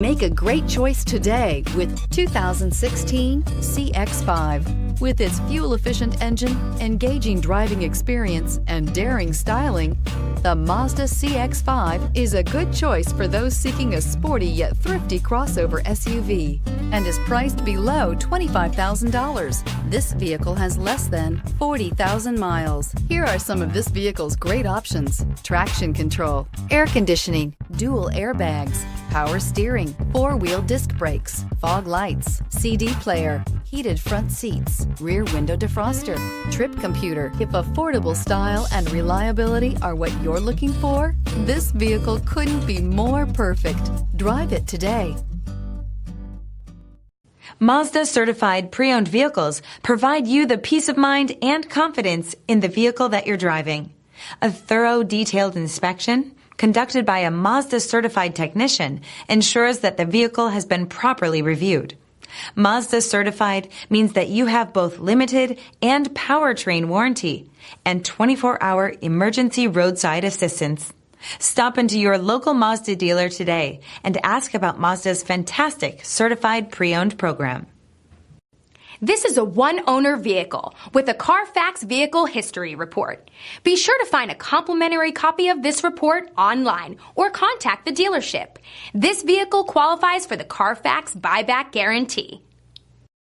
Make a great choice today with 2016 CX-5. With its fuel-efficient engine, engaging driving experience, and daring styling, the Mazda CX-5 is a good choice for those seeking a sporty yet thrifty crossover SUV and is priced below $25,000. This vehicle has less than 40,000 miles. Here are some of this vehicle's great options: traction control, air conditioning, dual airbags, power steering, four-wheel disc brakes, fog lights, CD player, heated front seats, rear window defroster, trip computer. If affordable style and reliability are what you're looking for, this vehicle couldn't be more perfect. Drive it today. Mazda certified pre-owned vehicles provide you the peace of mind and confidence in the vehicle that you're driving. A thorough, detailed inspection conducted by a Mazda certified technician ensures that the vehicle has been properly reviewed. Mazda certified means that you have both limited and powertrain warranty and 24-hour emergency roadside assistance. Stop into your local Mazda dealer today and ask about Mazda's fantastic certified pre-owned program. This is a one-owner vehicle with a CARFAX Vehicle History Report. Be sure to find a complimentary copy of this report online or contact the dealership. This vehicle qualifies for the CARFAX Buyback Guarantee.